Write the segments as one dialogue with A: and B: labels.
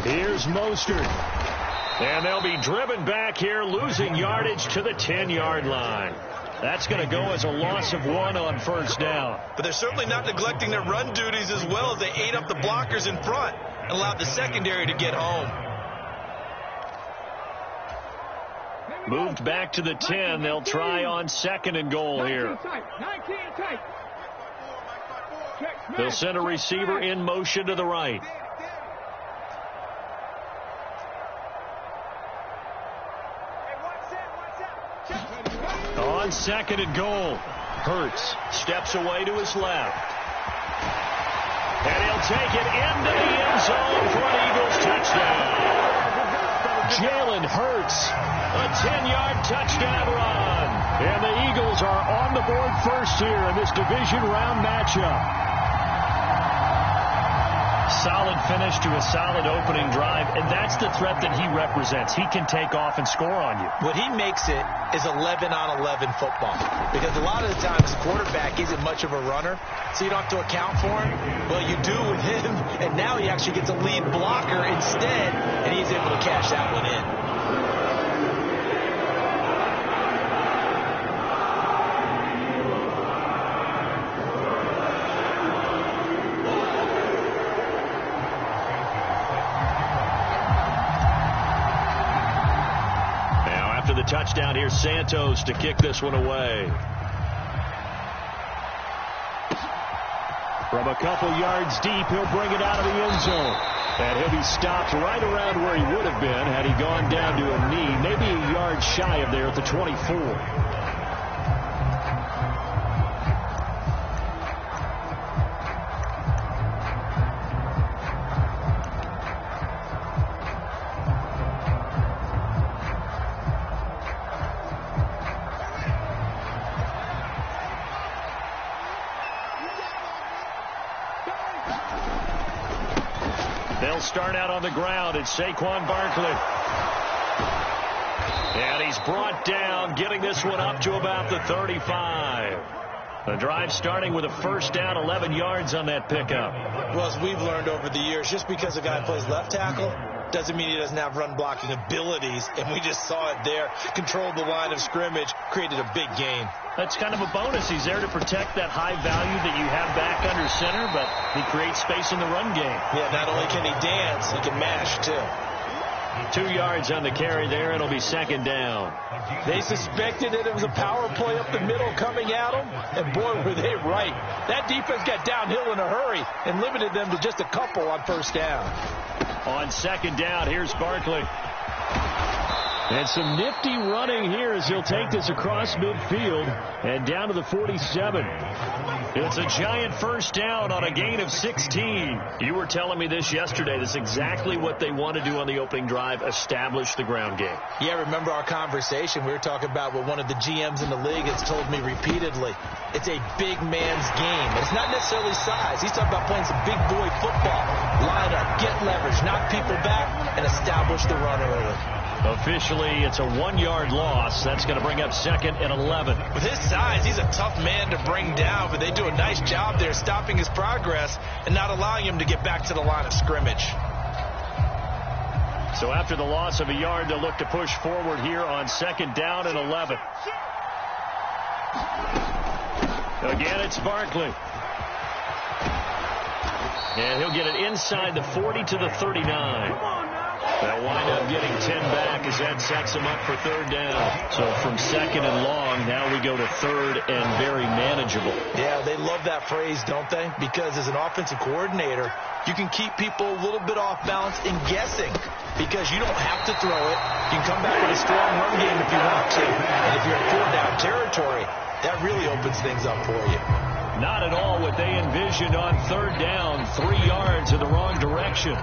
A: Here's Mostert. And they'll be driven back here, losing yardage to the 10-yard line. That's going to go as a loss of 1 on first down.
B: But they're certainly not neglecting their run duties as well, as they ate up the blockers in front and allowed the secondary to get home.
A: Moved back to the 10. They'll try on 2nd and goal here. They'll send a receiver in motion to the right. On 2nd and goal, Hurts steps away to his left. And he'll take it into the end zone for an Eagles touchdown. Jalen Hurts, a 10-yard touchdown run. And the Eagles are on the board first here in this division round matchup. Solid finish to a solid opening drive, and that's the threat that he represents. He can take off and score on you.
B: What he makes it is 11-on-11 football, because a lot of the times the quarterback isn't much of a runner, so you don't have to account for him. Well, you do with him, and now he actually gets a lead blocker instead, and he's able to cash that one in.
A: Touchdown here, Santos to kick this one away. From a couple yards deep, he'll bring it out of the end zone. And he'll be stopped right around where he would have been had he gone down to a knee, maybe a yard shy of there at the 24. Start out on the ground. It's Saquon Barkley. And he's brought down, getting this one up to about the 35. The drive starting with a first down, 11 yards on that pickup.
B: Well, as we've learned over the years, just because a guy plays left tackle doesn't mean he doesn't have run blocking abilities, and we just saw it there. Controlled the line of scrimmage, created a big gain.
A: That's kind of a bonus. He's there to protect that high value that you have back under center, but he creates space in the run game.
B: Yeah, not only can he dance, he can mash, too.
A: 2 yards on the carry there. It'll be 2nd down.
B: They suspected that it was a power play up the middle coming at them, and boy, were they right. That defense got downhill in a hurry and limited them to just a couple on first down.
A: On 2nd down, here's Barkley. And some nifty running here as he'll take this across midfield and down to the 47. It's a giant first down on a gain of 16. You were telling me this yesterday. That's exactly what they want to do on the opening drive, establish the ground game.
B: Yeah, remember our conversation. We were talking about what one of the GMs in the league has told me repeatedly. It's a big man's game. It's not necessarily size. He's talking about playing some big boy football. Line up, get leverage, knock people back, and establish the run early.
A: Officially, it's a 1-yard loss. That's going to bring up 2nd and 11.
B: With his size, he's a tough man to bring down, but they do a nice job there stopping his progress and not allowing him to get back to the line of scrimmage.
A: So after the loss of a yard, they'll look to push forward here on 2nd down and 11. Again, it's Barkley. And he'll get it inside the 40 to the 39. They'll wind up getting 10 back as that sets them up for 3rd down. So from 2nd and long, now we go to 3rd and very manageable.
B: Yeah, they love that phrase, don't they? Because as an offensive coordinator, you can keep people a little bit off balance and guessing because you don't have to throw it. You can come back with a strong run game if you want to. And if you're in 4th-down territory, that really opens things up for you.
A: Not at all what they envisioned on 3rd down, 3 yards in the wrong direction.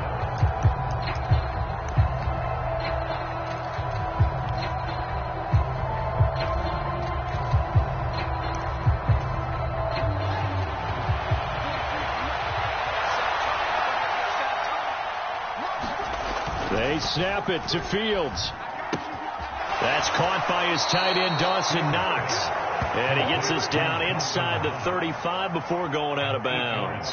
A: They snap it to Fields. That's caught by his tight end, Dawson Knox. And he gets this down inside the 35 before going out of bounds.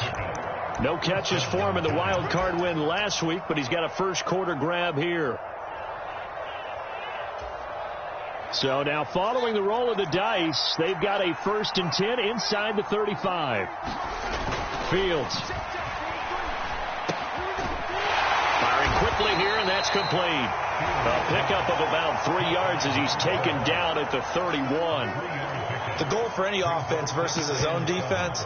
A: No catches for him in the wild card win last week, but he's got a first quarter grab here. So now following the roll of the dice, they've got a 1st and 10 inside the 35. Fields. Firing quickly here, and that's complete. A pickup of about 3 yards as he's taken down at the 31.
B: The goal for any offense versus his own defense,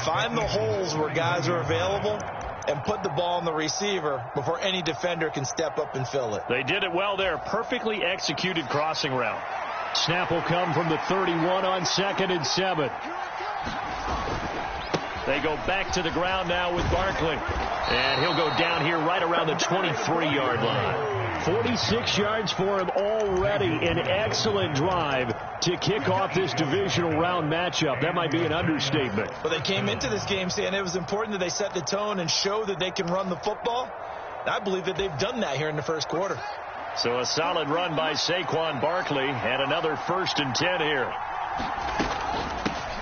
B: find the holes where guys are available and put the ball on the receiver before any defender can step up and fill it.
A: They did it well there. Perfectly executed crossing route. Snap will come from the 31 on 2nd and 7. They go back to the ground now with Barkley. And he'll go down here right around the 23-yard line. 46 yards for him already. An excellent drive to kick off this divisional round matchup. That might be an understatement.
B: Well, they came into this game saying it was important that they set the tone and show that they can run the football. I believe that they've done that here in the first quarter.
A: So a solid run by Saquon Barkley, and another 1st and 10 here.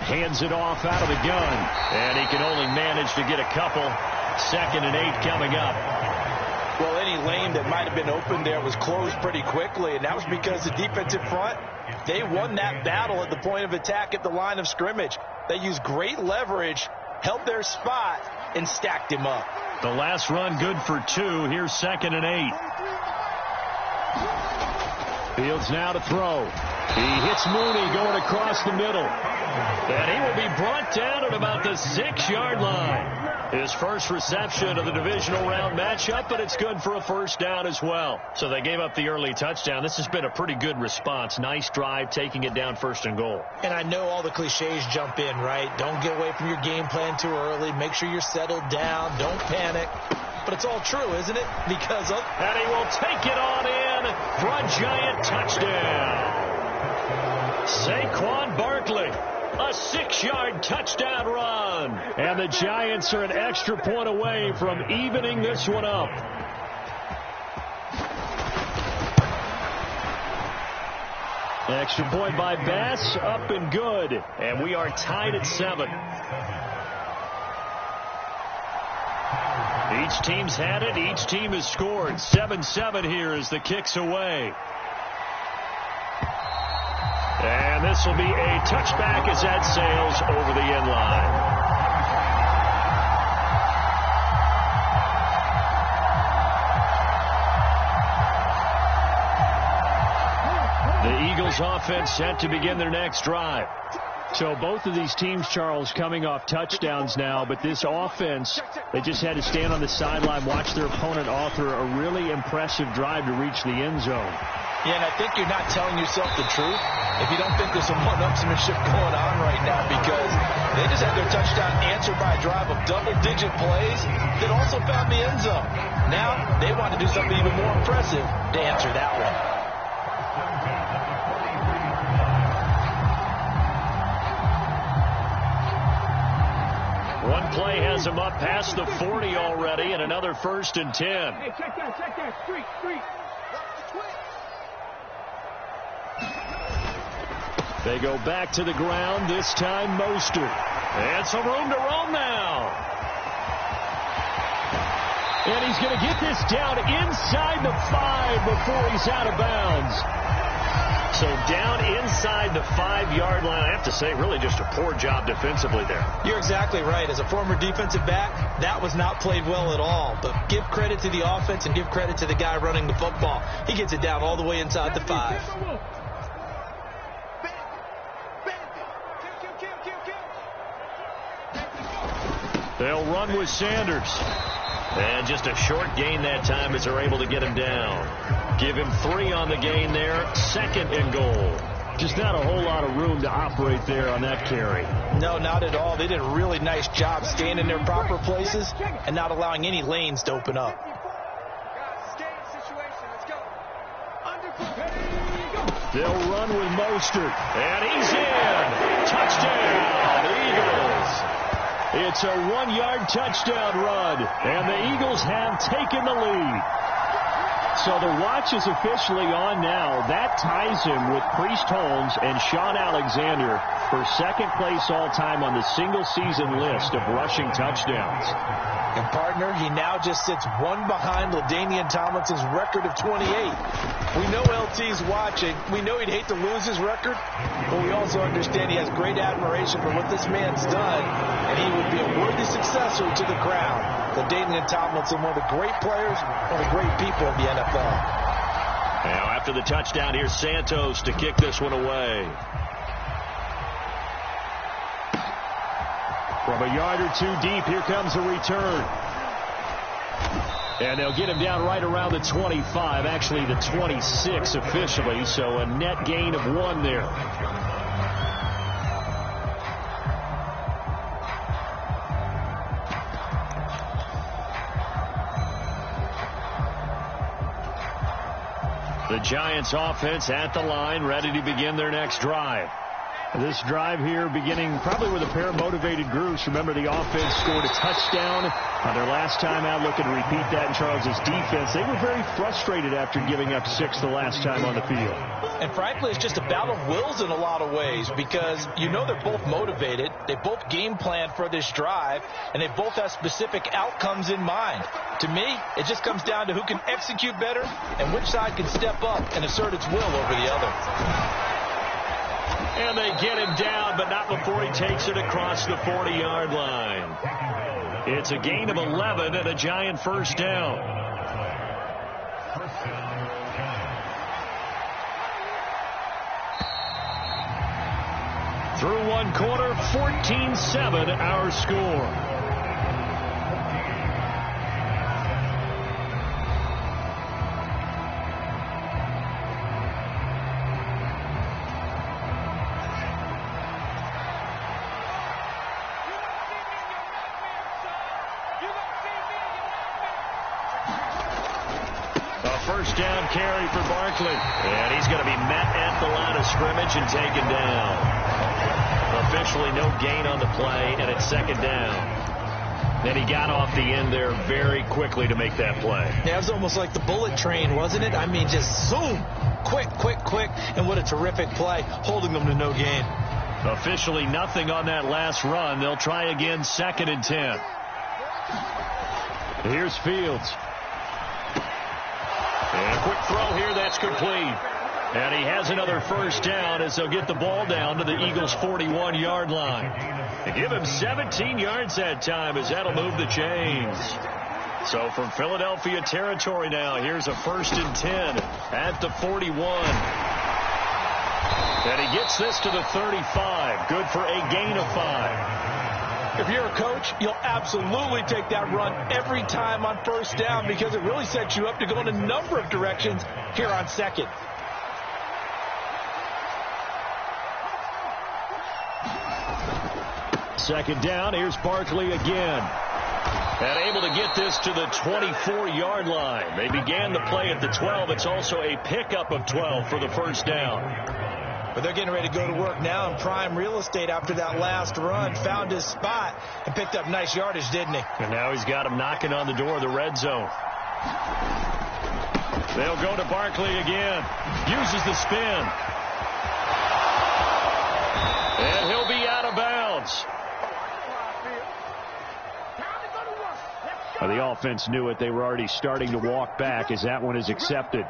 A: Hands it off out of the gun, and he can only manage to get a couple. 2nd and 8 coming up.
B: Well, any lane that might have been open there was closed pretty quickly, and that was because the defensive front, they won that battle at the point of attack at the line of scrimmage. They used great leverage, held their spot, and stacked him up.
A: The last run good for 2. Here's 2nd and 8. Fields now to throw. He hits Mooney going across the middle. And he will be brought down at about the 6-yard line. His first reception of the divisional round matchup, but it's good for a 1st down as well. So they gave up the early touchdown. This has been a pretty good response. Nice drive, taking it down 1st and goal.
B: And I know all the cliches jump in, right? Don't get away from your game plan too early. Make sure you're settled down. Don't panic. But it's all true, isn't it? Because of...
A: And he will take it on in for a giant touchdown. Saquon Barkley. A 6-yard touchdown run. And the Giants are an extra point away from evening this one up. Extra point by Bass, up and good. And we are tied at 7. Each team's had it. Each team has scored. 7-7 here as the kick's away. And this will be a touchback as that sails over the end line. The Eagles offense set to begin their next drive. So both of these teams, Charles, coming off touchdowns now, but this offense, they just had to stand on the sideline, watch their opponent author a really impressive drive to reach the end zone.
B: Yeah, and I think you're not telling yourself the truth if you don't think there's some one-upsmanship going on right now, because they just had their touchdown answered by a drive of double-digit plays that also found the end zone. Now they want to do something even more impressive to answer that one.
A: One play has him up past the 40 already, and another 1st and 10.
C: Hey, check that. Street.
A: They go back to the ground, this time Mostert. And some room to roam now. And he's going to get this down inside the 5 before he's out of bounds. So down inside the 5-yard line. I have to say, really just a poor job defensively there.
B: You're exactly right. As a former defensive back, that was not played well at all. But give credit to the offense and give credit to the guy running the football. He gets it down all the way inside the 5.
A: They'll run with Sanders. And just a short gain that time as they're able to get him down. Give him 3 on the gain there. 2nd and goal. Just not a whole lot of room to operate there on that carry.
B: No, not at all. They did a really nice job staying in their proper places and not allowing any lanes to open up.
A: They'll run with Mostert. And he's in. Touchdown, Eagles. It's a 1-yard touchdown run, and the Eagles have taken the lead. So the watch is officially on now. That ties him with Priest Holmes and Sean Alexander for second place all-time on the single-season list of rushing touchdowns.
B: And, partner, he now just sits one behind LaDainian Tomlinson's record of 28. We know LT's watching. We know he'd hate to lose his record, but we also understand he has great admiration for what this man's done, and he would be a worthy successor to the crown. LaDainian Tomlinson, one of the great players, one of the great people in the NFL.
A: Now, after the touchdown, here's Santos to kick this one away. From a yard or two deep, here comes a return. And they'll get him down right around the 25, actually the 26 officially, so a net gain of 1 there. The Giants offense at the line, ready to begin their next drive. This drive here beginning probably with a pair of motivated groups. Remember, the offense scored a touchdown on their last time out. Looking to repeat that in Charles's defense. They were very frustrated after giving up 6 the last time on the field.
B: And frankly, it's just a battle of wills in a lot of ways, because you know they're both motivated. They both game plan for this drive, and they both have specific outcomes in mind. To me, it just comes down to who can execute better and which side can step up and assert its will over the other.
A: And they get him down, but not before he takes it across the 40-yard line. It's a gain of 11 and a Giant first down. Through one quarter, 14-7 our score. First down carry for Barkley. And he's going to be met at the line of scrimmage and taken down. Officially no gain on the play, and it's second down. Then he got off the end there very quickly to make that play.
B: Yeah, it was almost like the bullet train, wasn't it? I mean, just zoom. Quick, quick, quick. And what a terrific play, holding them to no gain.
A: Officially nothing on that last run. They'll try again, 2nd and 10. Here's Fields. And a quick throw here, that's complete. And he has another first down as they'll get the ball down to the Eagles' 41-yard line. They give him 17 yards that time as that'll move the chains. So from Philadelphia territory now, here's a 1st and 10 at the 41. And he gets this to the 35. Good for a gain of 5.
B: If you're a coach, you'll absolutely take that run every time on first down, because it really sets you up to go in a number of directions here on 2nd.
A: Second down, here's Barkley again. And able to get this to the 24-yard line. They began the play at the 12. It's also a pickup of 12 for the first down.
B: But they're getting ready to go to work now in prime real estate after that last run. Found his spot and picked up nice yardage, didn't he?
A: And now he's got him knocking on the door of the red zone. They'll go to Barkley again. Uses the spin. And he'll be out of bounds. The offense knew it. They were already starting to walk back as that one is accepted.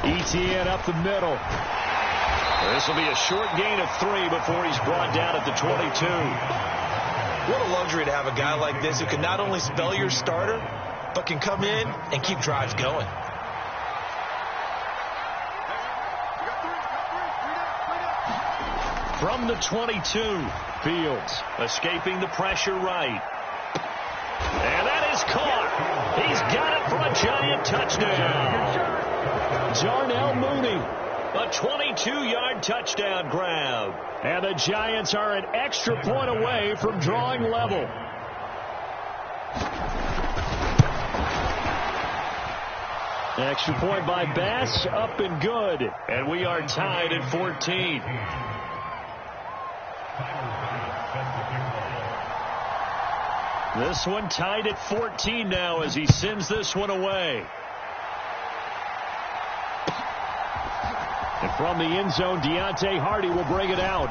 A: ETN up the middle. This will be a short gain of 3 before he's brought down at the 22.
B: What a luxury to have a guy like this who can not only spell your starter, but can come in and keep drives going.
A: From the 22, Fields escaping the pressure right. And that is caught. He's got it for a Giant touchdown. Darnell Mooney, a 22-yard touchdown grab. And the Giants are an extra point away from drawing level. Extra point by Bass, up and good. And we are tied at 14. This one tied at 14 now as he sends this one away. And from the end zone, Deontay Hardy will bring it out.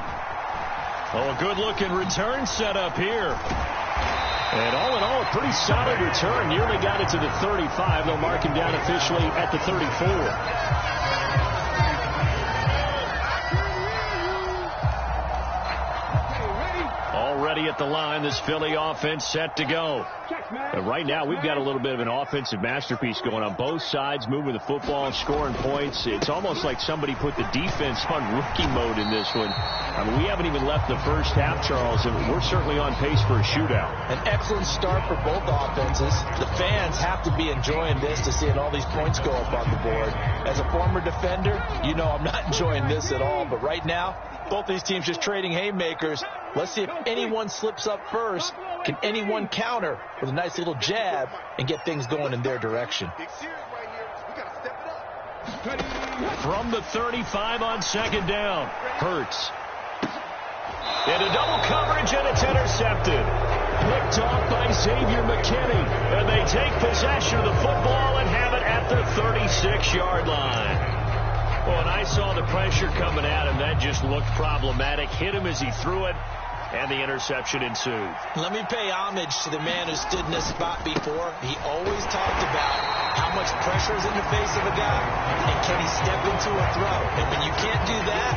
A: Oh, a good-looking return set up here. And all in all, a pretty solid return. Nearly got it to the 35. They'll mark him down officially at the 34. Already at the line, this Philly offense set to go. And right now, we've got a little bit of an offensive masterpiece going on both sides, moving the football and scoring points. It's almost like somebody put the defense on rookie mode in this one. I mean, we haven't even left the first half, Charles, and we're certainly on pace for a shootout.
B: An excellent start for both offenses. The fans have to be enjoying this to see all these points go up on the board. As a former defender, you know I'm not enjoying this at all. But right now, both these teams just trading haymakers. Let's see if anyone slips up first. Can anyone counter with a nice little jab and get things going in their direction?
A: From the 35 on second down, Hurts. Into double coverage, and it's intercepted. Picked off by Xavier McKinney. And they take possession of the football and have it at the 36-yard line. Well, and I saw the pressure coming at him. That just looked problematic. Hit him as he threw it, and the interception ensued.
B: Let me pay homage to the man who stood in this spot before. He always talked about how much pressure is in the face of a guy, and can he step into a throw. And when you can't do that,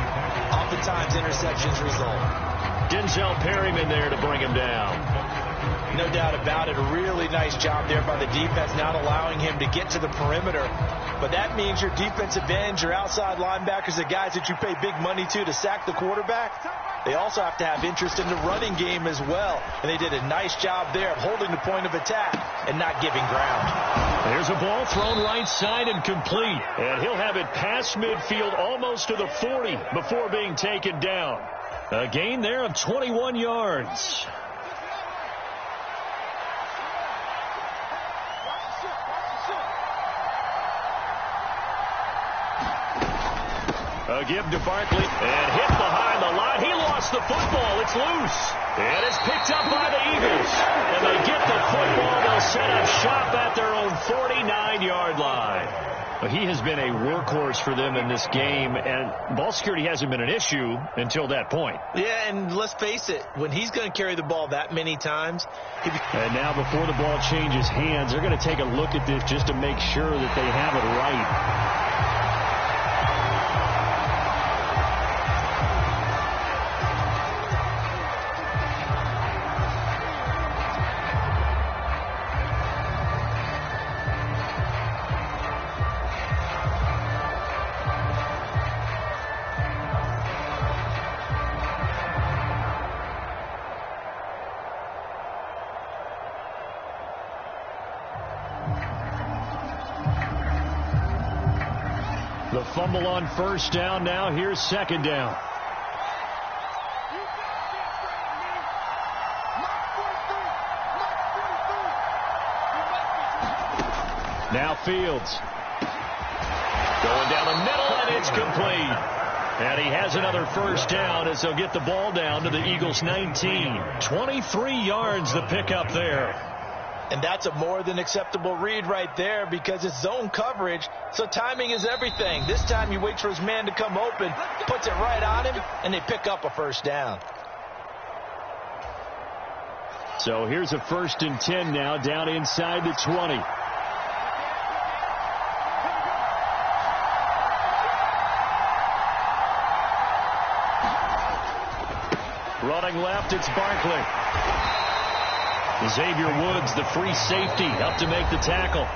B: oftentimes interceptions result.
A: Denzel Perryman there to bring him down.
B: No doubt about it. A really nice job there by the defense, not allowing him to get to the perimeter. But that means your defensive ends, your outside linebackers, the guys that you pay big money to sack the quarterback, they also have to have interest in the running game as well. And they did a nice job there of holding the point of attack and not giving ground.
A: There's a ball thrown right side and complete. And he'll have it past midfield almost to the 40 before being taken down. A gain there of 21 yards. A give to Barkley, and hit behind the line. He lost the football. It's loose. And it's picked up by the Eagles. And they get the football. They'll set up shop at their own 49-yard line. Well, he has been a workhorse for them in this game, and ball security hasn't been an issue until that point.
B: Yeah, and let's face it, when he's going to carry the ball that many times.
A: And now before the ball changes hands, they're going to take a look at this just to make sure that they have it right. The fumble on first down. Now here's second down. Now Fields. Going down the middle, and it's complete. And he has another first down as they'll get the ball down to the Eagles' 19. 23 yards the pickup there.
B: And that's a more than acceptable read right there because it's zone coverage, so timing is everything. This time you wait for his man to come open, puts it right on him, and they pick up a first down.
A: So here's a 1st and 10 now, down inside the 20. Running left, it's Barkley. Xavier Woods, the free safety, up to make the tackle.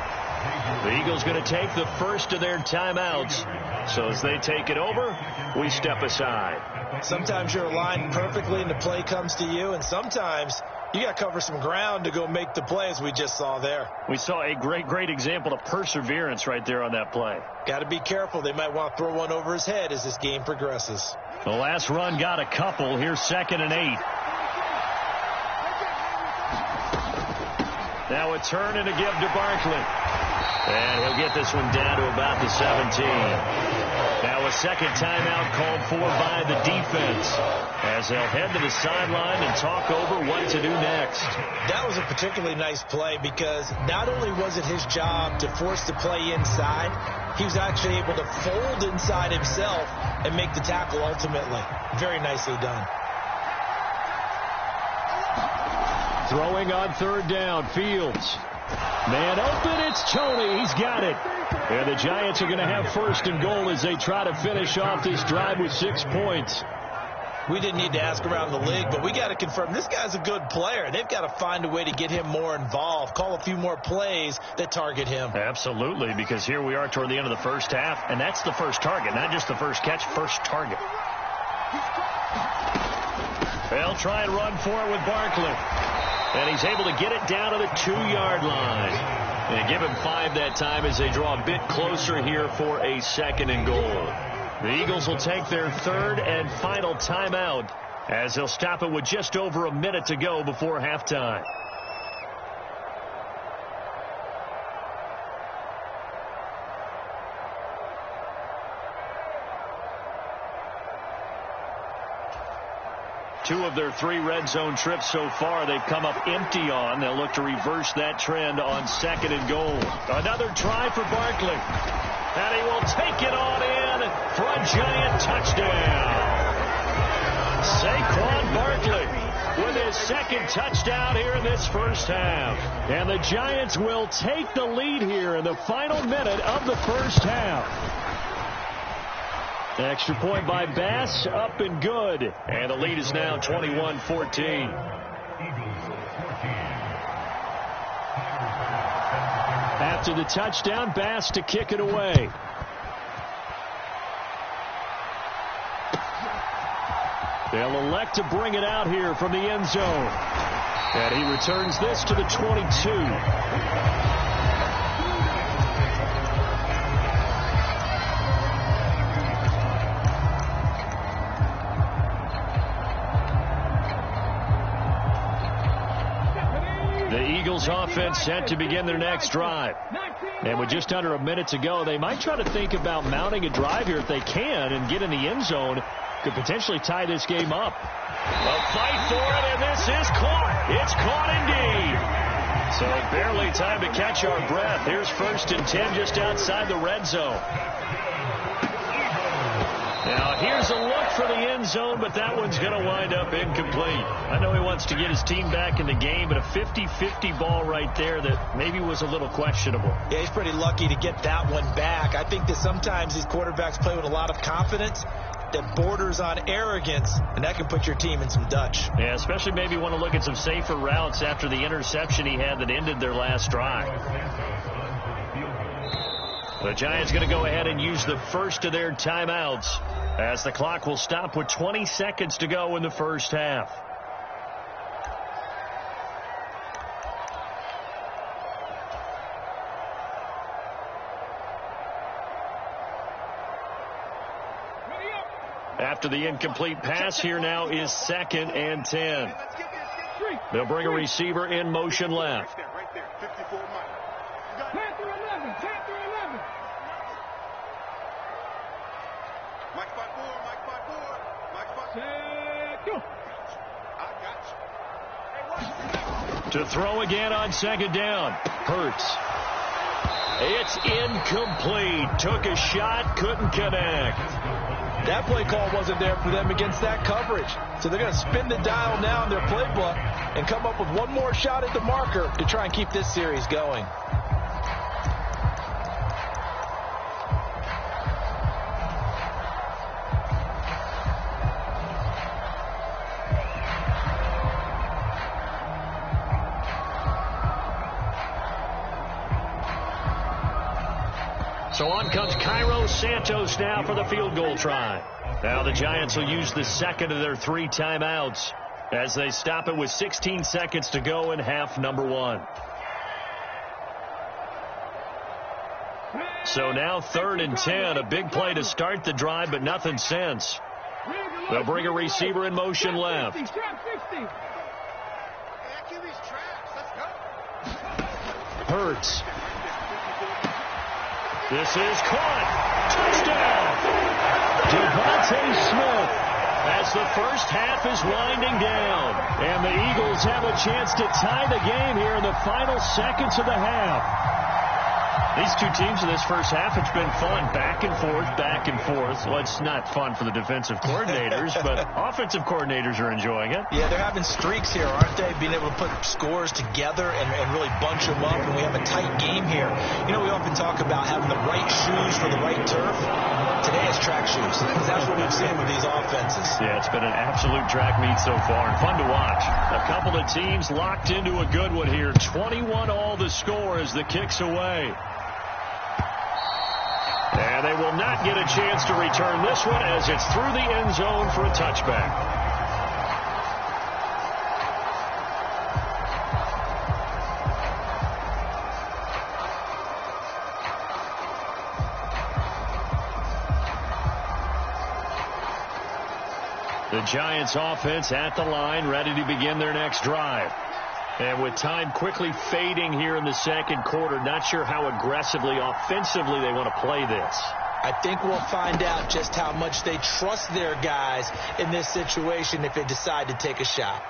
A: The Eagles going to take the first of their timeouts. So as they take it over, we step aside.
B: Sometimes you're aligned perfectly and the play comes to you, and sometimes you got to cover some ground to go make the play, as we just saw there.
A: We saw a great example of perseverance right there on that play.
B: Got to be careful. They might want to throw one over his head as this game progresses.
A: The last run got a couple. Here's 2nd and 8. Now a turn and a give to Barkley. And he'll get this one down to about the 17. Now a a second timeout called for by the defense as they'll head to the sideline and talk over what to do next.
B: That was a particularly nice play because not only was it his job to force the play inside, he was actually able to fold inside himself and make the tackle ultimately. Very nicely done.
A: Throwing on third down, Fields. Man open, it's Tony. He's got it. And the Giants are going to have first and goal as they try to finish off this drive with 6 points.
B: We didn't need to ask around the league, but we got to confirm this guy's a good player. They've got to find a way to get him more involved, call a few more plays that target him.
A: Absolutely, because here we are toward the end of the first half, and that's the first target, not just the first catch, first target. They'll try and run for it with Barkley. And he's able to get it down to the 2-yard line. And give him 5 that time as they draw a bit closer here for a second and goal. The Eagles will take their third and final timeout as they'll stop it with just over a minute to go before halftime. Two of their 3 red zone trips so far they've come up empty on. They'll look to reverse that trend on second and goal. Another try for Barkley. And he will take it on in for a Giant touchdown. Saquon Barkley with his second touchdown here in this first half. And the Giants will take the lead here in the final minute of the first half. Extra point by Bass, up and good. And the lead is now 21-14. After the touchdown, Bass to kick it away. They'll elect to bring it out here from the end zone. And he returns this to the 22. Offense set to begin their next drive. And with just under a minute to go, they might try to think about mounting a drive here if they can and get in the end zone. Could potentially tie this game up. A fight for it, and this is caught. It's caught indeed. So barely time to catch our breath. Here's 1st and 10 just outside the red zone. Now, here's a look for the end zone, but that one's going to wind up incomplete. I know he wants to get his team back in the game, but a 50-50 ball right there that maybe was a little questionable.
B: Yeah, he's pretty lucky to get that one back. I think that sometimes these quarterbacks play with a lot of confidence that borders on arrogance, and that can put your team in some Dutch.
A: Yeah, especially maybe want to look at some safer routes after the interception he had that ended their last drive. The Giants going to go ahead and use the first of their timeouts as the clock will stop with 20 seconds to go in the first half. After the incomplete pass, here now is 2nd and 10. They'll bring a receiver in motion left. To throw again on 2nd down. Hurts. It's incomplete. Took a shot, couldn't connect.
B: That play call wasn't there for them against that coverage. So they're going to spin the dial now in their playbook and come up with one more shot at the marker to try and keep this series going.
A: So on comes Cairo Santos now for the field goal try. Now the Giants will use the second of their 3 timeouts as they stop it with 16 seconds to go in half number 1. So now 3rd and 10, a big play to start the drive, but nothing since. They'll bring a receiver in motion left. Hurts. This is caught. Touchdown. Devontae Smith as the first half is winding down. And the Eagles have a chance to tie the game here in the final seconds of the half. These two teams in this first half, it's been fun. Back and forth, back and forth. Well, it's not fun for the defensive coordinators, but offensive coordinators are enjoying it.
B: Yeah, they're having streaks here, aren't they? Being able to put scores together and really bunch them up, and we have a tight game here. You know, we often talk about having the right shoes for the right turf. Today it's track shoes. That's what we've seen with these offenses.
A: Yeah, it's been an absolute track meet so far, and fun to watch. A couple of teams locked into a good one here. 21-all the score as the kick's away. And they will not get a chance to return this one as it's through the end zone for a touchback. The Giants offense at the line, ready to begin their next drive. And with time quickly fading here in the second quarter, not sure how aggressively, offensively they want to play this.
B: I think we'll find out just how much they trust their guys in this situation if they decide to take a shot.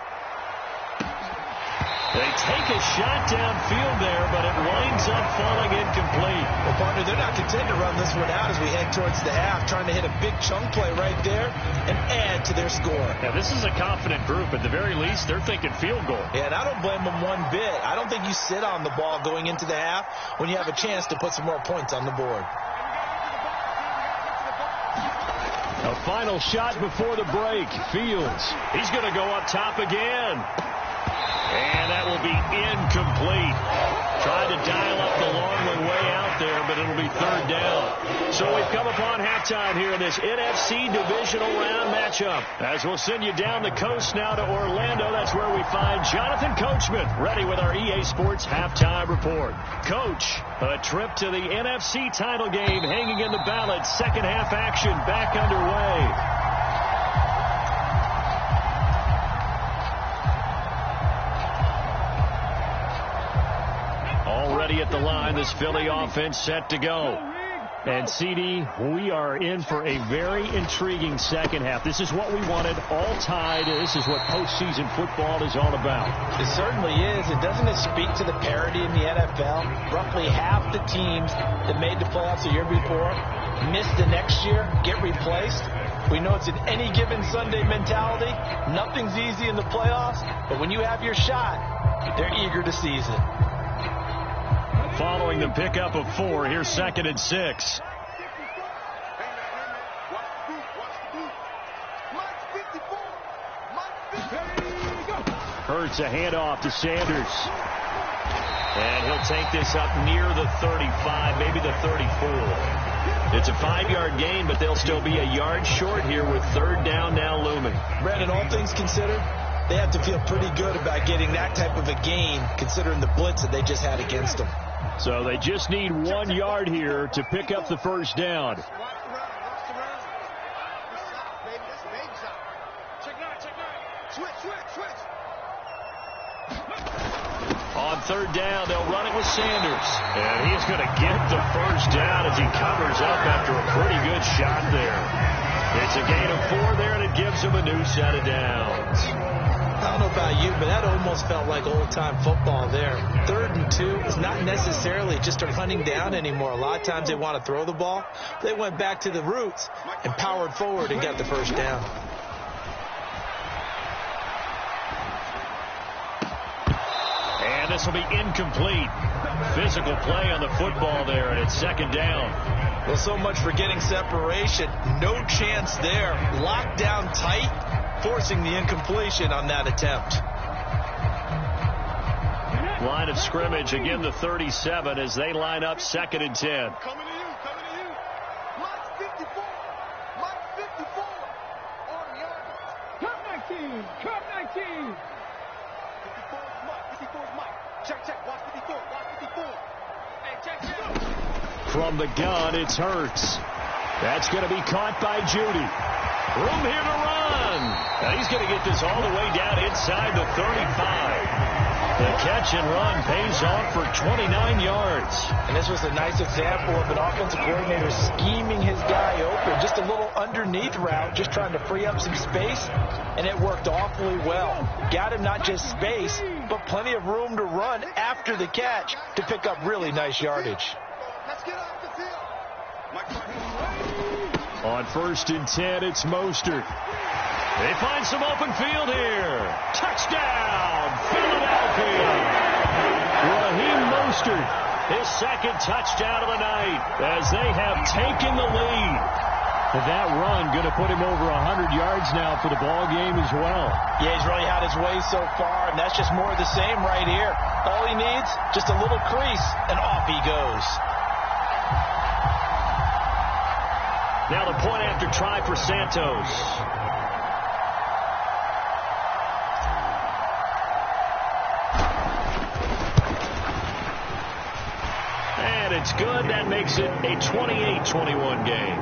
A: They take a shot downfield there, but it winds up falling incomplete.
B: Well, partner, they're not content to run this one out as we head towards the half, trying to hit a big chunk play right there and add to their score.
A: Now, this is a confident group. At the very least, they're thinking field goal.
B: Yeah, and I don't blame them one bit. I don't think you sit on the ball going into the half when you have a chance to put some more points on the board.
A: A final shot before the break. Fields. He's going to go up top again. And that will be incomplete. Tried to dial up the long one way out there, but it'll be third down. So we've come upon halftime here in this NFC Divisional Round matchup. As we'll send you down the coast now to Orlando, that's where we find Jonathan Coachman, ready with our EA Sports Halftime Report. Coach, a trip to the NFC title game hanging in the balance. Second half action back underway. Already at the line, this Philly offense set to go. And, CD, we are in for a very intriguing second half. This is what we wanted, all tied. This is what postseason football is all about.
B: It certainly is. And doesn't it speak to the parity in the NFL? Roughly half the teams that made the playoffs the year before miss the next year, get replaced. We know it's an any given Sunday mentality. Nothing's easy in the playoffs, but when you have your shot, they're eager to seize it.
A: Following the pickup of 4, here's 2nd and 6. Hurts a handoff to Sanders. And he'll take this up near the 35, maybe the 34. It's a 5-yard gain, but they'll still be a yard short here with third down now looming.
B: Brandon, all things considered, they have to feel pretty good about getting that type of a gain, considering the blitz that they just had against them.
A: So they just need 1 yard here to pick up the first down. On third down, they'll run it with Sanders. And he's going to get the first down as he covers up after a pretty good shot there. It's a gain of 4 there, and it gives him a new set of downs.
B: I don't know about you, but that almost felt like old-time football there. 3rd and 2 is not necessarily just a running down anymore. A lot of times they want to throw the ball. They went back to the roots and powered forward and got the first down.
A: And this will be incomplete. Physical play on the football there, and it's 2nd down.
B: Well, so much for getting separation. No chance there. Locked down tight, forcing the incompletion on that attempt.
A: Line of scrimmage, again the 37 as they line up 2nd and 10.
C: Coming to you. Mike 54. Mike 54. On the yard. Cut 19. Cut 19. 54 is Mike. 54 is Mike. Check. Watch 54. Watch 54. Hey, check.
A: From the gun, it's Hurts. That's going to be caught by Judy. Room here to run. Now he's going to get this all the way down inside the 35. The catch and run pays off for 29 yards.
B: And this was a nice example of an offensive coordinator scheming his guy open. Just a little underneath route, just trying to free up some space, and it worked awfully well. Got him not just space, but plenty of room to run after the catch to pick up really nice yardage.
C: Let's get off the field.
A: On 1st and 10, it's Mostert. They find some open field here. Touchdown, Philadelphia. Raheem Mostert, his second touchdown of the night as they have taken the lead. That run going to put him over 100 yards now for the ball game as well.
B: Yeah, he's really had his way so far, and that's just more of the same right here. All he needs, just a little crease, and off he goes.
A: Now the point after try for Santos. And it's good. That makes it a 28-21 game.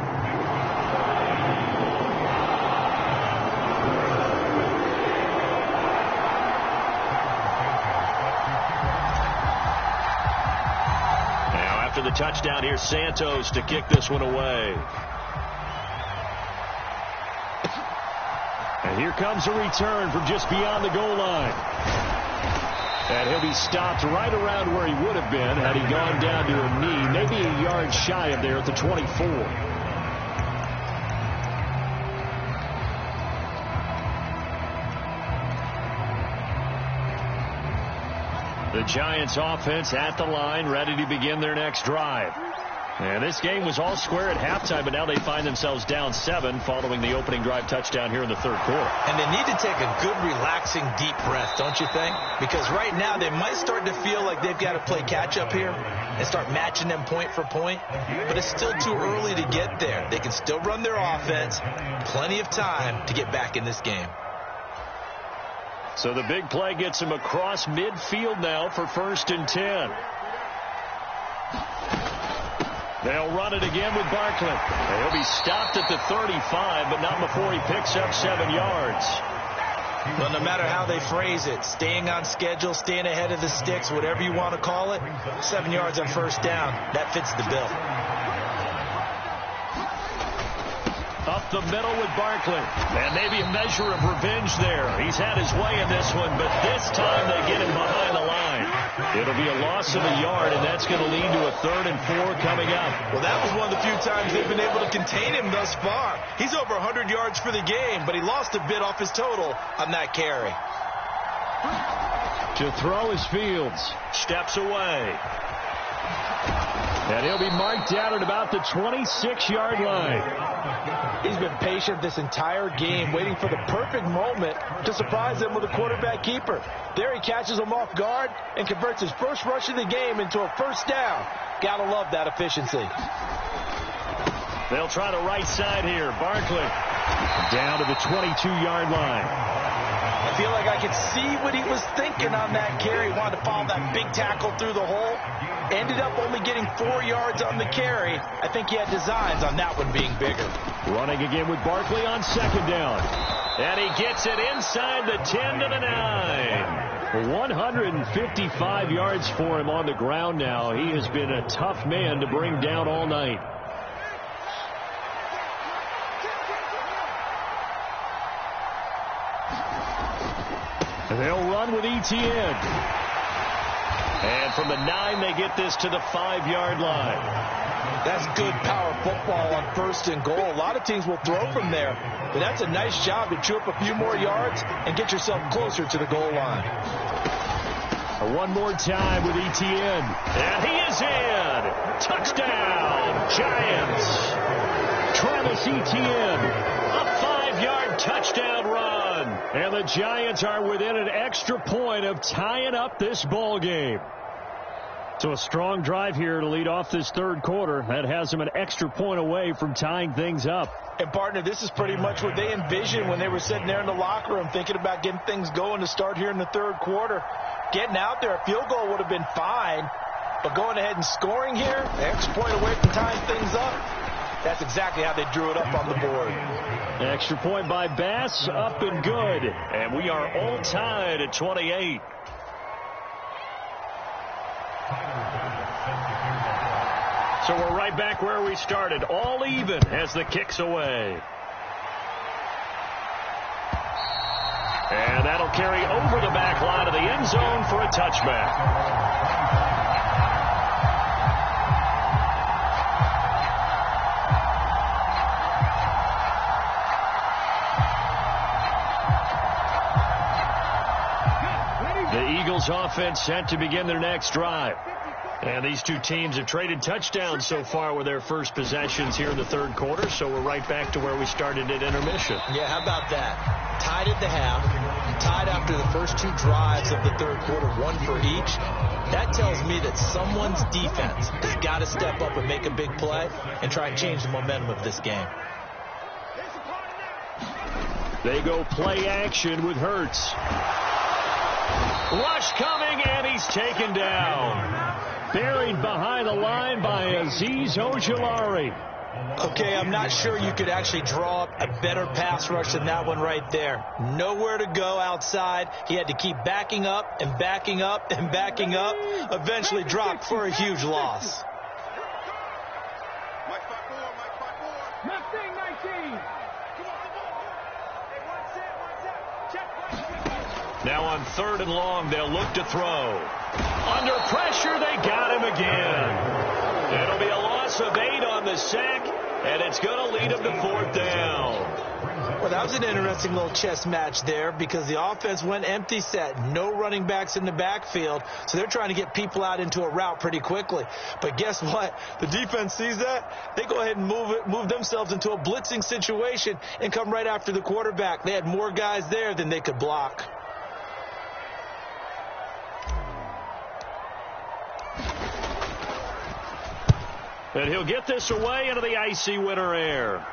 A: Now after the touchdown, here's Santos to kick this one away. And here comes a return from just beyond the goal line. And he'll be stopped right around where he would have been had he gone down to a knee, maybe a yard shy of there at the 24. The Giants offense at the line, ready to begin their next drive. And this game was all square at halftime, but now they find themselves down 7 following the opening drive touchdown here in the third quarter.
B: And they need to take a good, relaxing, deep breath, don't you think? Because right now they might start to feel like they've got to play catch-up here and start matching them point for point. But it's still too early to get there. They can still run their offense. Plenty of time to get back in this game.
A: So the big play gets him across midfield now for 1st and 10. They'll run it again with Barkley. He'll be stopped at the 35, but not before he picks up 7 yards.
B: Well, no matter how they phrase it, staying on schedule, staying ahead of the sticks, whatever you want to call it, 7 yards on 1st down, that fits the bill.
A: Up the middle with Barkley. And maybe a measure of revenge there. He's had his way in this one, but this time they get him behind the line. It'll be a loss of a yard, and that's going to lead to a 3rd and 4 coming up.
B: Well, that was one of the few times they've been able to contain him thus far. He's over 100 yards for the game, but he lost a bit off his total on that carry.
A: To throw is Fields. Steps away. And he'll be marked down at about the 26-yard line.
B: He's been patient this entire game, waiting for the perfect moment to surprise them with a quarterback keeper. There he catches him off guard and converts his first rush of the game into a 1st down. Gotta love that efficiency.
A: They'll try the right side here. Barkley down to the 22-yard line.
B: I feel like I could see what he was thinking on that carry. He wanted to follow that big tackle through the hole. Ended up only getting 4 yards on the carry. I think he had designs on that one being bigger.
A: Running again with Barkley on 2nd down. And he gets it inside the 10 to the 9. 155 yards for him on the ground now. He has been a tough man to bring down all night. They'll run with Etienne. And from the 9, they get this to the 5-yard line.
B: That's good power football on 1st and goal. A lot of teams will throw from there, but that's a nice job to chew up a few more yards and get yourself closer to the goal line.
A: One more time with Etienne. And he is in. Touchdown, Giants. Travis Etienne, a 5-yard touchdown run. And the Giants are within an extra point of tying up this ball game. So a strong drive here to lead off this 3rd quarter. That has them an extra point away from tying things up.
B: And, partner, this is pretty much what they envisioned when they were sitting there in the locker room thinking about getting things going to start here in the 3rd quarter. Getting out there, a field goal would have been fine. But going ahead and scoring here, the extra point away from tying things up, That's exactly how they drew it up on the board.
A: Extra point by Bass, up and good. And we are all tied at 28. So we're right back where we started, all even as the kick's away. And that'll carry over the back line of the end zone for a touchback. The Eagles offense set to begin their next drive. And these two teams have traded touchdowns so far with their first possessions here in the third quarter, so we're right back to where we started at intermission.
B: Yeah, how about that? Tied at the half, tied after the first two drives of the third quarter, one for each. That tells me that someone's defense has got to step up and make a big play and try and change the momentum of this game.
A: They go play action with Hurts. Rush coming, and he's taken down. Buried behind the line by Azeez Ojulari.
B: Okay, I'm not sure you could actually draw up a better pass rush than that one right there. Nowhere to go outside. He had to keep backing up and backing up and backing up. Eventually dropped for a huge loss.
A: Now on 3rd and long, they'll look to throw. Under pressure, they got him again. It'll be a loss of 8 on the sack, and it's going to lead them to 4th down.
B: Well, that was an interesting little chess match there because the offense went empty set. No running backs in the backfield, so they're trying to get people out into a route pretty quickly. But guess what? The defense sees that. They go ahead and move themselves into a blitzing situation and come right after the quarterback. They had more guys there than they could block.
A: And he'll get this away into the icy winter air.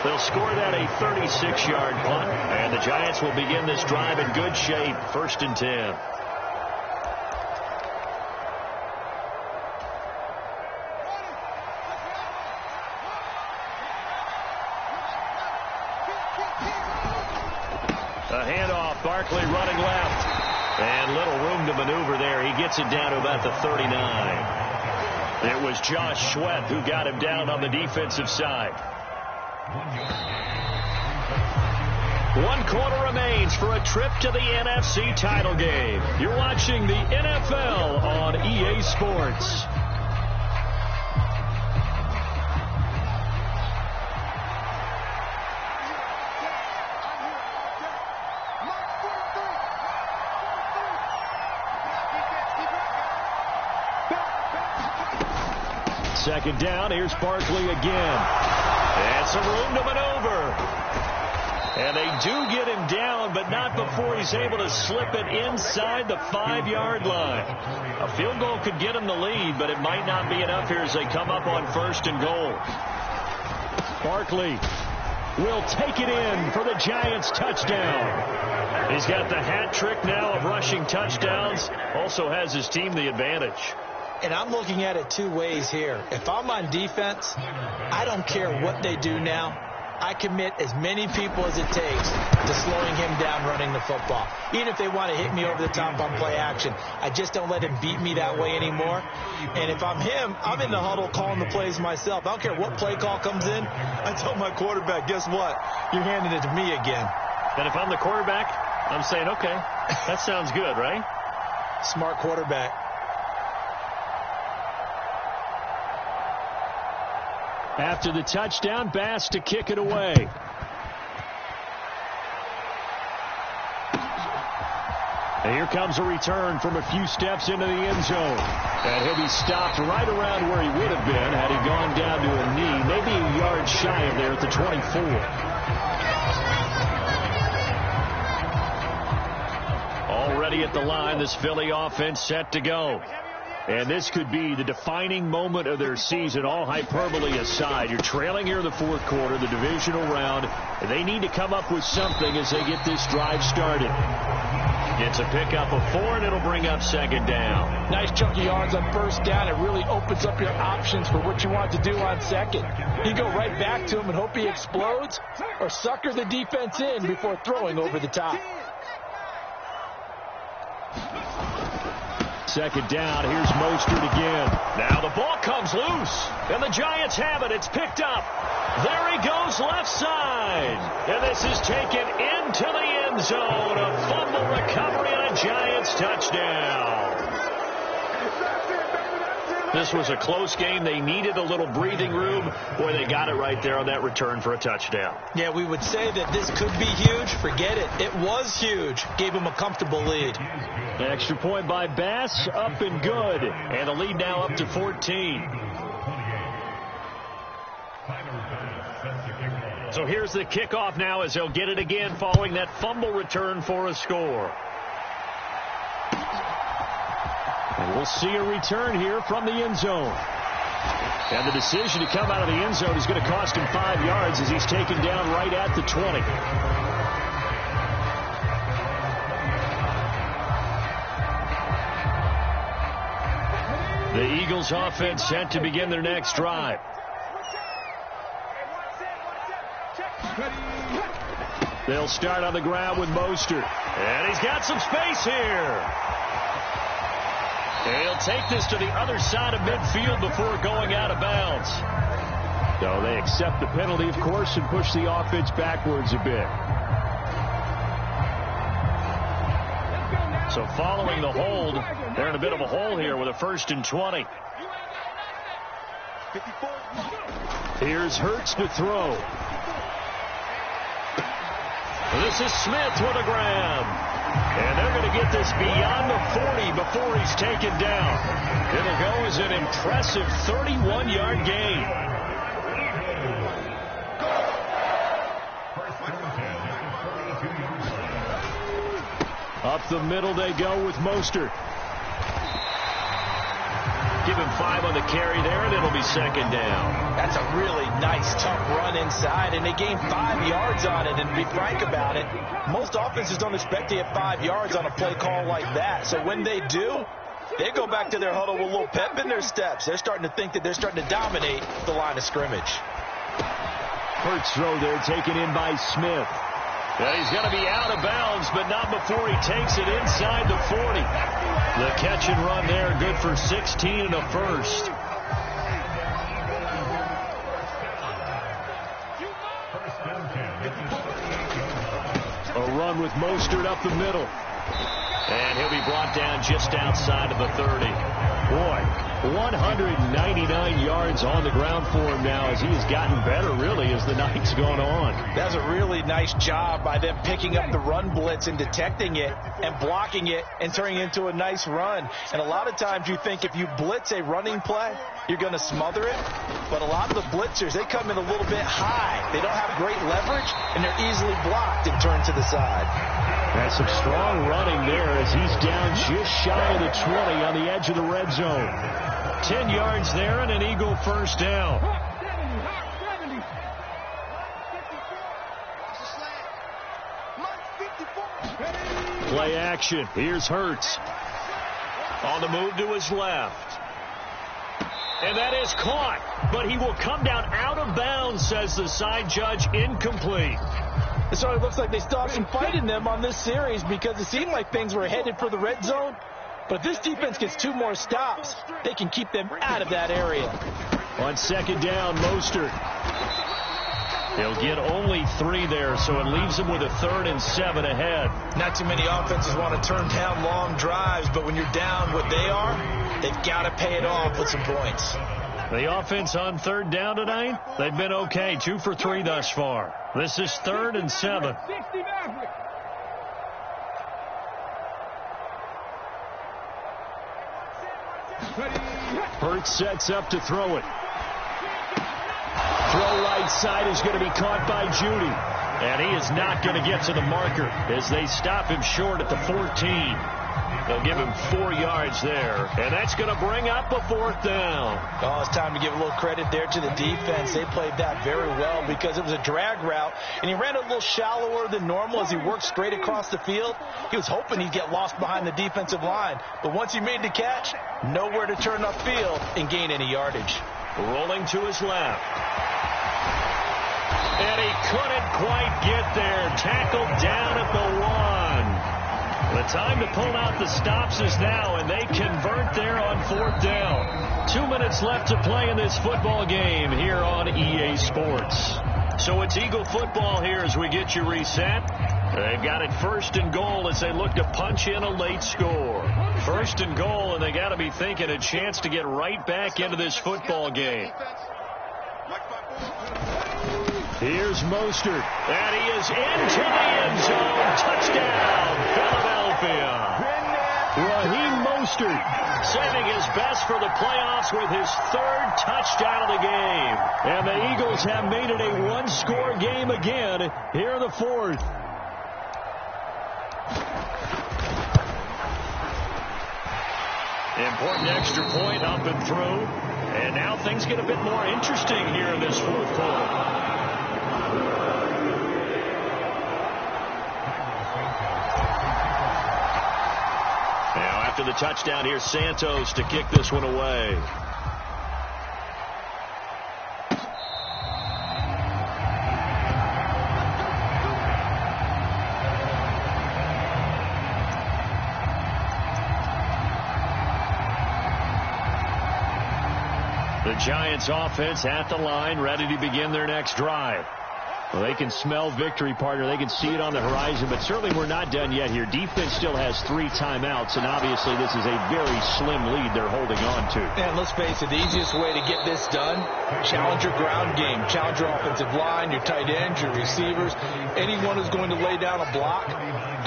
A: They'll score that a 36-yard punt, and the Giants will begin this drive in good shape, 1st and 10. A handoff, Barkley running left. And little room to maneuver there. He gets it down to about the 39. It was Josh Sweat who got him down on the defensive side. 1 quarter remains for a trip to the NFC title game. You're watching the NFL on EA Sports. Second down, here's Barkley again. And some room to maneuver. And they do get him down, but not before he's able to slip it inside the 5-yard line. A field goal could get him the lead, but it might not be enough here as they come up on 1st and goal. Barkley will take it in for the Giants touchdown. He's got the hat trick now of rushing touchdowns. Also has his team the advantage.
B: And I'm looking at it 2 ways here. If I'm on defense, I don't care what they do now. I commit as many people as it takes to slowing him down running the football. Even if they want to hit me over the top on play action, I just don't let him beat me that way anymore. And if I'm him, I'm in the huddle calling the plays myself. I don't care what play call comes in. I tell my quarterback, guess what? You're handing it to me again.
A: And if I'm the quarterback, I'm saying, okay, that sounds good, right?
B: Smart quarterback.
A: After the touchdown, Bass to kick it away. And here comes a return from a few steps into the end zone. And he'll be stopped right around where he would have been had he gone down to a knee, maybe a yard shy of there at the 24. Already at the line, this Philly offense set to go. And this could be the defining moment of their season, all hyperbole aside. You're trailing here in the 4th quarter, the divisional round, and they need to come up with something as they get this drive started. It's a pickup of 4, and it'll bring up second down.
B: Nice chunk of yards on first down. It really opens up your options for what you want to do on second. You go right back to him and hope he explodes, or sucker the defense in before throwing over the top.
A: Second down, here's Mostert again. Now the ball comes loose, and the Giants have it. It's picked up. There he goes left side. And this is taken into the end zone. A fumble recovery and a Giants touchdown. This was a close game. They needed a little breathing room. Boy, they got it right there on that return for a touchdown.
B: Yeah, we would say that this could be huge. Forget it. It was huge. Gave him a comfortable lead.
A: Extra point by Bass, up and good. And the lead now up to 14. So here's the kickoff now as they'll get it again following that fumble return for a score. And we'll see a return here from the end zone. And the decision to come out of the end zone is going to cost him 5 yards as he's taken down right at the 20. The Eagles offense set to begin their next drive. They'll start on the ground with Mostert. And he's got some space here. And he'll take this to the other side of midfield before going out of bounds. So they accept the penalty, of course, and push the offense backwards a bit. So following the hold, they're in a bit of a hole here with a 1st and 20. Here's Hurts to throw. This is Smith with a grab. And they're going to get this beyond the 40 before he's taken down. It'll go as an impressive 31-yard gain. Up the middle they go with Mostert. Give him 5 on the carry there, and it'll be second down.
B: That's a really nice, tough run inside, and they gained 5 yards on it. And to be frank about it, most offenses don't expect to get 5 yards on a play call like that. So when they do, they go back to their huddle with a little pep in their steps. They're starting to think that they're starting to dominate the line of scrimmage.
A: Hurts throw there taken in by Smith. And he's going to be out of bounds, but not before he takes it inside the 40. The catch and run there, good for 16 and a first. A run with Mostert up the middle. And he'll be brought down just outside of the 30. Boy, 199 yards on the ground for him now as he has gotten better, really, as the night's gone on.
B: That's a really nice job by them picking up the run blitz and detecting it and blocking it and turning it into a nice run. And a lot of times you think if you blitz a running play, you're going to smother it. But a lot of the blitzers, they come in a little bit high. They don't have great leverage, and they're easily blocked and turned to the side.
A: That's some strong running there as he's down just shy of the 20 on the edge of the red zone. 10 yards there and an Eagle first down. Play action. Here's Hurts. On the move to his left. And that is caught. But he will come down out of bounds, says the side judge. Incomplete.
B: It sort of looks like they still have some fight in them on this series because it seemed like things were headed for the red zone. But if this defense gets 2 more stops, they can keep them out of that area.
A: On second down, Mostert. They'll get only 3 there, so it leaves them with a 3rd and 7 ahead.
B: Not too many offenses want to turn down long drives, but when you're down what they are, they've got to pay it off with some points.
A: The offense on 3rd down tonight, they've been okay, 2 for 3 thus far. This is 3rd and 7. Hurts sets up to throw it. Throw right side is going to be caught by Judy. And he is not going to get to the marker as they stop him short at the 14. They'll give him 4 yards there, and that's going to bring up a 4th down.
B: Oh, it's time to give a little credit there to the defense. They played that very well because it was a drag route, and he ran a little shallower than normal as he worked straight across the field. He was hoping he'd get lost behind the defensive line, but once he made the catch, nowhere to turn upfield and gain any yardage.
A: Rolling to his left. And he couldn't quite get there. Tackled down at the 1. The time to pull out the stops is now, and they convert there on 4th down. 2 minutes left to play in this football game here on EA Sports. So it's Eagle football here as we get you reset. They've got it 1st and goal as they look to punch in a late score. 1st and goal, and they got to be thinking a chance to get right back into this football game. Here's Mostert, and he is into the end zone. Touchdown, Philadelphia. Raheem Mostert saving his best for the playoffs with his 3rd touchdown of the game. And the Eagles have made it a 1-score game again here in the 4th. Important extra point up and through. And now things get a bit more interesting here in this 4th quarter. Now after the touchdown, here's Santos to kick this one away. The Giants offense at the line, ready to begin their next drive. Well, they can smell victory, partner. They can see it on the horizon, but certainly we're not done yet here. Defense still has 3 timeouts, and obviously this is a very slim lead they're holding on to.
B: And let's face it, the easiest way to get this done, challenge your ground game. Challenge your offensive line, your tight ends, your receivers, anyone who's going to lay down a block.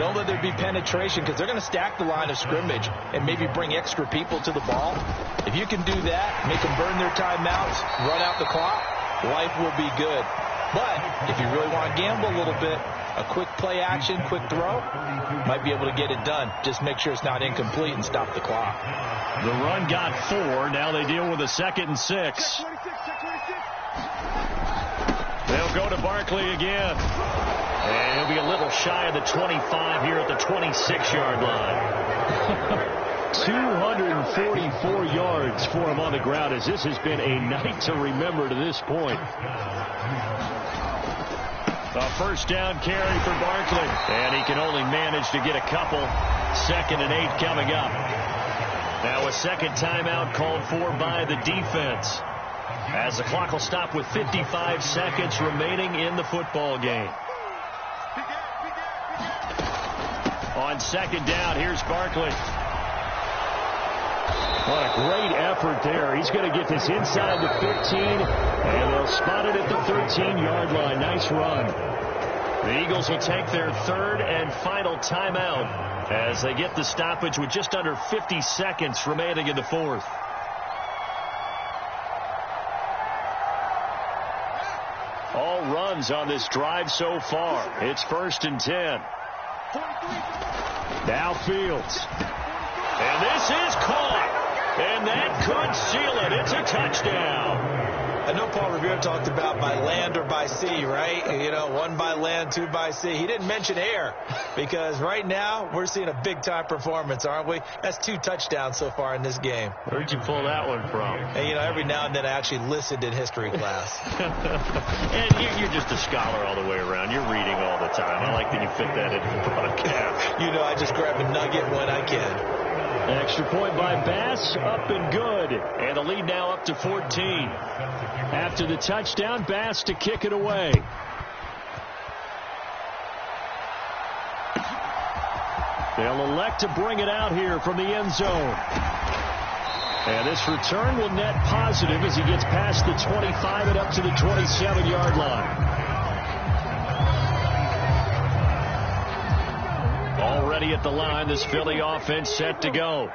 B: Don't let there be penetration because they're going to stack the line of scrimmage and maybe bring extra people to the ball. If you can do that, make them burn their timeouts, run out the clock, life will be good. But if you really want to gamble a little bit, a quick play action, quick throw, might be able to get it done. Just make sure it's not incomplete and stop the clock.
A: The run got 4. Now they deal with a 2nd and 6. They'll go to Barkley again. And he'll be a little shy of the 25 here at the 26-yard line. 244 yards for him on the ground as this has been a night to remember to this point. A 1st down carry for Barkley, and he can only manage to get a couple. 2nd and 8 coming up. Now a 2nd timeout called for by the defense as the clock will stop with 55 seconds remaining in the football game. On 2nd down, here's Barkley. What a great effort there. He's going to get this inside the 15, and they'll spot it at the 13-yard line. Nice run. The Eagles will take their 3rd and final timeout as they get the stoppage with just under 50 seconds remaining in the 4th. All runs on this drive so far. It's 1st and 10. Now Fields. And this is caught. And that could seal it. It's a touchdown.
B: I know Paul Revere talked about by land or by sea, right? You know, 1 by land, 2 by sea. He didn't mention air because right now we're seeing a big-time performance, aren't we? That's 2 touchdowns so far in this game.
A: Where'd you pull that one from?
B: And, you know, every now and then I actually listened in history class.
A: And you're just a scholar all the way around. You're reading all the time. I like that you fit that into the broadcast.
B: You know, I just grab a nugget when I can.
A: An extra point by Bass, up and good. And the lead now up to 14. After the touchdown, Bass to kick it away. They'll elect to bring it out here from the end zone. And this return will net positive as he gets past the 25 and up to the 27-yard line. Already at the line, this Philly offense set to go.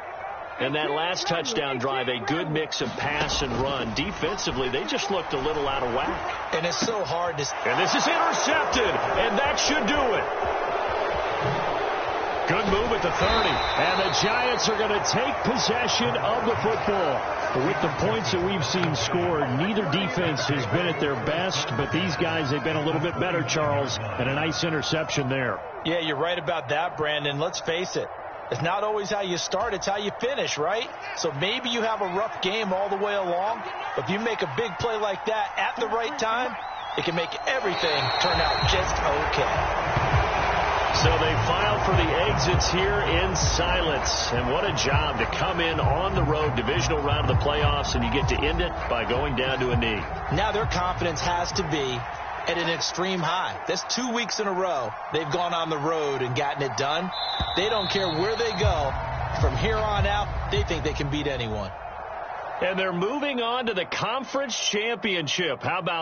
A: And that last touchdown drive, a good mix of pass and run. Defensively, they just looked a little out of whack.
B: And it's so hard to...
A: And this is intercepted, and that should do it. Good move at the 30. And the Giants are going to take possession of the football. With the points that we've seen scored, neither defense has been at their best, but these guys, they've been a little bit better, Charles, and a nice interception there.
B: Yeah, you're right about that, Brandon. Let's face it. It's not always how you start, it's how you finish, right? So maybe you have a rough game all the way along, but if you make a big play like that at the right time, it can make everything turn out just okay.
A: So they file for the exits here in silence. And what a job to come in on the road, divisional round of the playoffs, and you get to end it by going down to a knee.
B: Now their confidence has to be at an extreme high. That's 2 weeks in a row they've gone on the road and gotten it done. They don't care where they go. From here on out, they think they can beat anyone.
A: And they're moving on to the conference championship. How about